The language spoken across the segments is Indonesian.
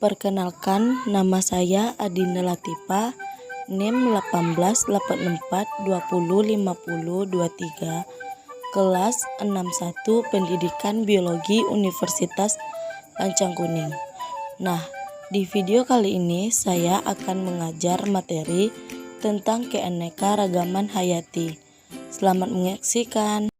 Perkenalkan, nama saya Adinda Latifah, NIM 1884205023, kelas 61 Pendidikan Biologi Universitas Lancang Kuning. Nah, di video kali ini saya akan mengajar materi tentang keanekaragaman hayati. Selamat menyaksikan.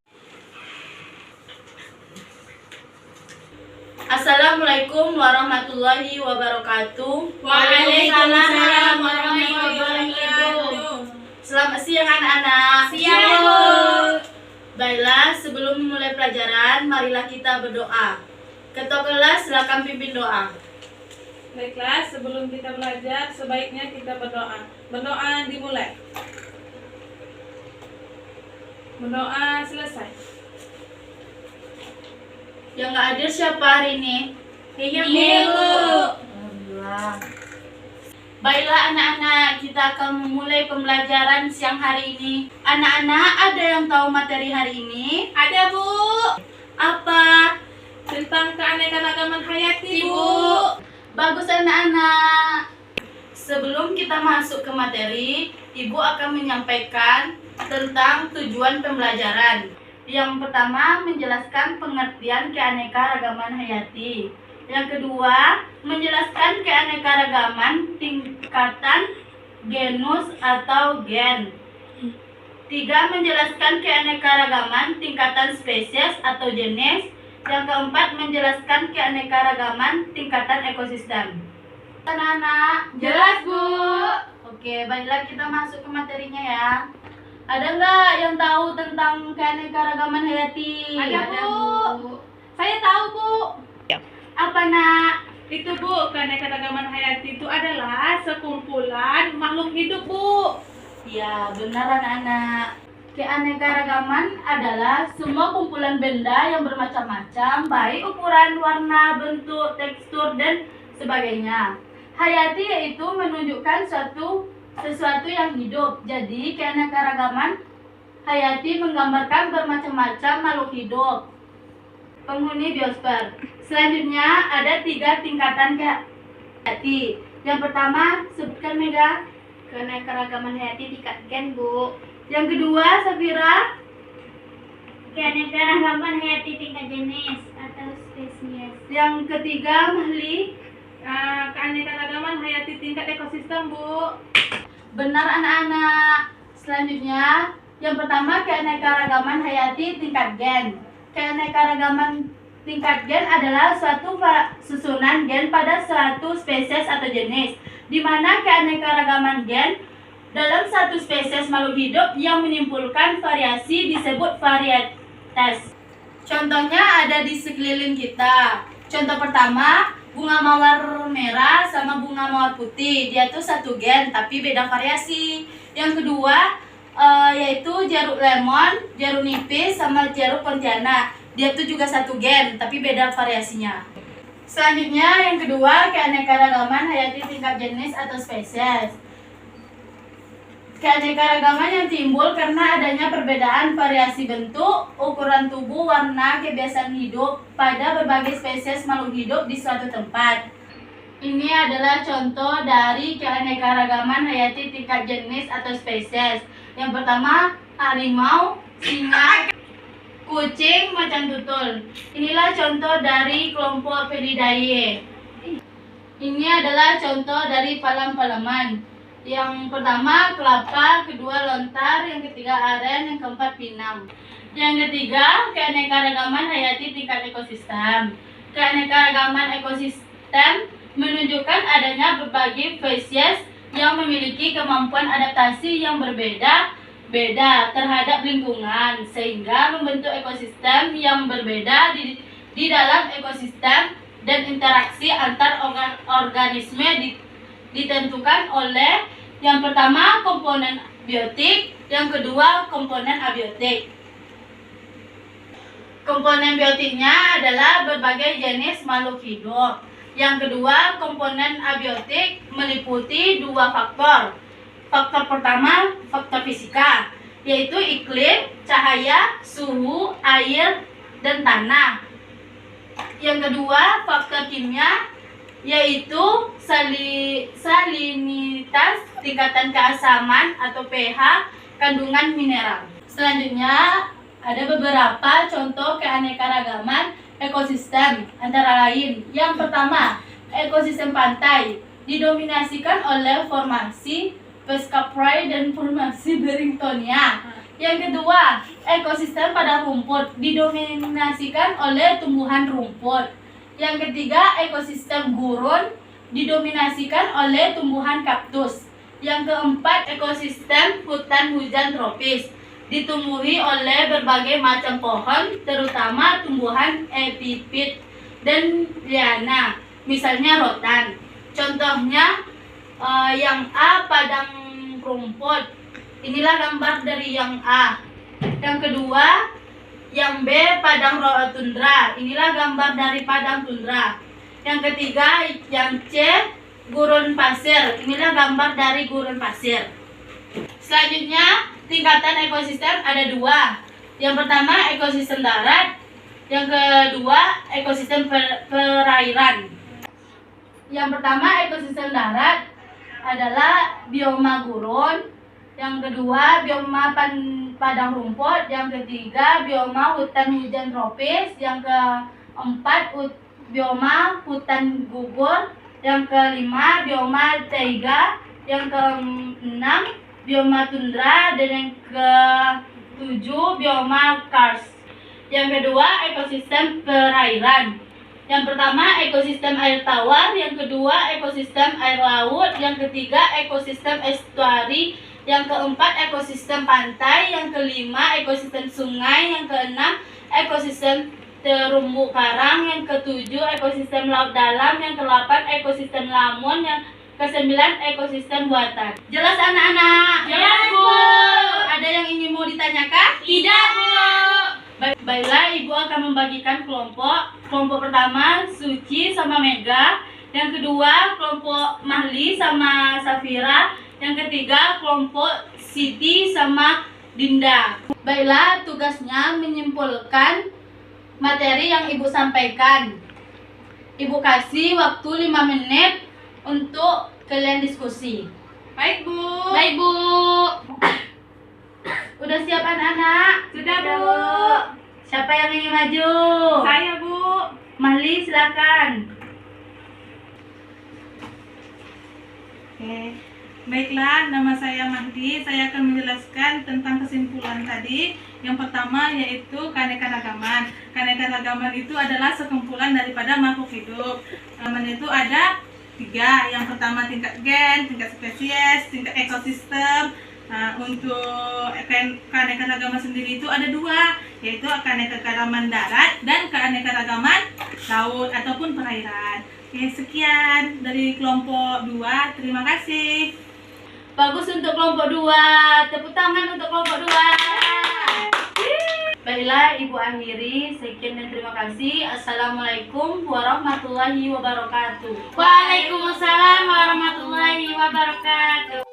Assalamualaikum warahmatullahi wabarakatuh. Waalaikumsalam warahmatullahi wabarakatuh. Selamat siang anak-anak. Siang, Bu. Baiklah, sebelum memulai pelajaran, marilah kita berdoa. Ketua kelas, silakan pimpin doa. Baiklah, sebelum kita belajar, sebaiknya kita berdoa. Berdoa dimulai. Berdoa selesai. Yang nggak hadir siapa hari ini? Iya, Bu. Alhamdulillah. Baiklah anak-anak, kita akan memulai pembelajaran siang hari ini. Anak-anak, ada yang tahu materi hari ini? Ada, Bu. Apa? Tentang keanekaragaman hayati, Bu. Bagus anak-anak. Sebelum kita masuk ke materi, Ibu akan menyampaikan tentang tujuan pembelajaran. Yang pertama, menjelaskan pengertian keanekaragaman hayati. Yang kedua, menjelaskan keanekaragaman tingkatan genus atau gen. Tiga, menjelaskan keanekaragaman tingkatan spesies atau jenis. Yang keempat, menjelaskan keanekaragaman tingkatan ekosistem. Anak-anak, Jelas, Bu. Oke, baiklah kita masuk ke materinya ya. Ada nggak yang tahu tentang keanekaragaman hayati? Ada, Bu. Saya tahu, Bu. Apa nak? Itu, Bu, keanekaragaman hayati itu adalah sekumpulan makhluk hidup, Bu. Ya, benar anak-anak. Keanekaragaman adalah semua kumpulan benda yang bermacam-macam, baik ukuran, warna, bentuk, tekstur, dan sebagainya. Hayati yaitu menunjukkan sesuatu yang hidup. Jadi, keanekaragaman hayati menggambarkan bermacam-macam makhluk hidup. Penghuni biosfer. Selanjutnya ada 3 tingkatan hayati. Yang pertama, sebutkan Mega. Keanekaragaman hayati tingkat gen, Bu. Yang kedua, Safira. Keanekaragaman hayati tingkat jenis atau spesies. Yang ketiga, Mahli. Keanekaragaman hayati tingkat ekosistem, Bu. Benar anak-anak. Selanjutnya, yang pertama keanekaragaman hayati tingkat gen. Keanekaragaman tingkat gen adalah suatu susunan gen pada suatu spesies atau jenis, di mana keanekaragaman gen dalam satu spesies makhluk hidup yang menimbulkan variasi disebut varietas. Contohnya ada di sekeliling kita. Contoh pertama, bunga mawar merah sama bunga mawar putih, dia tuh satu gen tapi beda variasi. Yang kedua yaitu jeruk lemon, jeruk nipis sama jeruk pontianak, dia tuh juga satu gen tapi beda variasinya. Selanjutnya yang kedua, keanekaragaman hayati tingkat jenis atau spesies. Keanekaragaman yang timbul karena adanya perbedaan variasi bentuk, ukuran tubuh, warna, kebiasaan hidup pada berbagai spesies makhluk hidup di suatu tempat. Ini adalah contoh dari keanekaragaman hayati tingkat jenis atau spesies. Yang pertama, harimau, singa, kucing, macan tutul. Inilah contoh dari kelompok Felidae. Ini adalah contoh dari palam-palaman. Yang pertama kelapa, kedua lontar, yang ketiga aren, yang keempat pinang. Yang ketiga, keanekaragaman hayati tingkat ekosistem. Keanekaragaman ekosistem menunjukkan adanya berbagai spesies yang memiliki kemampuan adaptasi yang berbeda-beda terhadap lingkungan, sehingga membentuk ekosistem yang berbeda di dalam ekosistem, dan interaksi antar organisme ditentukan oleh yang pertama komponen biotik, yang kedua komponen abiotik. Komponen biotiknya adalah berbagai jenis makhluk hidup. Yang kedua, komponen abiotik meliputi 2 faktor. Faktor pertama, faktor fisika, yaitu iklim, cahaya, suhu, air, dan tanah. Yang kedua, faktor kimia yaitu salinitas, tingkatan keasaman atau pH, kandungan mineral. Selanjutnya ada beberapa contoh keanekaragaman ekosistem, antara lain yang pertama, ekosistem pantai didominasikan oleh formasi Pescaprey dan formasi Barringtonia. Yang kedua, ekosistem padang rumput didominasikan oleh tumbuhan rumput. Yang ketiga, ekosistem gurun didominasikan oleh tumbuhan kaktus. Yang keempat, ekosistem hutan hujan tropis ditumbuhi oleh berbagai macam pohon, terutama tumbuhan epifit dan liana, misalnya rotan. Contohnya yang A, padang rumput. Inilah gambar dari yang A. Yang kedua, yang B, padang tundra. Inilah gambar dari padang tundra. Yang ketiga, yang C, gurun pasir. Inilah gambar dari gurun pasir. Selanjutnya, tingkatan ekosistem ada dua. Yang pertama, ekosistem darat. Yang kedua, ekosistem perairan. Yang pertama, ekosistem darat adalah bioma gurun. Yang kedua, bioma padang rumput. Yang ketiga, bioma hutan hujan tropis. Yang keempat, bioma hutan gugur. Yang kelima, bioma taiga. Yang keenam, bioma tundra. Dan yang ketujuh, bioma karst. Yang kedua, ekosistem perairan. Yang pertama, ekosistem air tawar. Yang kedua, ekosistem air laut. Yang ketiga, ekosistem estuari. Yang keempat, ekosistem pantai. Yang kelima, ekosistem sungai. Yang keenam, ekosistem terumbu karang. Yang ketujuh, ekosistem laut dalam. Yang kedelapan, ekosistem lamun. Yang kesembilan, ekosistem buatan. Jelas anak-anak? Jelas, Bu. Ada yang ingin mau ditanyakan? Tidak, Bu. Baiklah, Ibu akan membagikan kelompok. Kelompok pertama, Suci sama Mega. Yang kedua, kelompok Mahli sama Safira. Yang ketiga, kelompok Siti sama Dinda. Baiklah, tugasnya menyimpulkan materi yang Ibu sampaikan. Ibu kasih waktu 5 menit untuk kalian diskusi. Baik, Bu. Baik, Bu. Udah siap anak-anak? Sudah, Bu. Siapa yang ingin maju? Saya, Bu. Mahli, silakan. Oke. Baiklah, nama saya Mahdi. Saya akan menjelaskan tentang kesimpulan tadi. Yang pertama yaitu keanekaragaman. Keanekaragaman itu adalah sekumpulan daripada makhluk hidup. Namanya itu ada 3. Yang pertama tingkat gen, tingkat spesies, tingkat ekosistem. Untuk keanekaragaman sendiri itu ada 2, yaitu keanekaragaman darat dan keanekaragaman laut ataupun perairan. Oke, sekian dari kelompok 2. Terima kasih. Bagus untuk kelompok 2. Tepuk tangan untuk kelompok 2. Baiklah, Ibu akhiri. Sekian dan terima kasih. Assalamualaikum warahmatullahi wabarakatuh. Waalaikumsalam warahmatullahi wabarakatuh.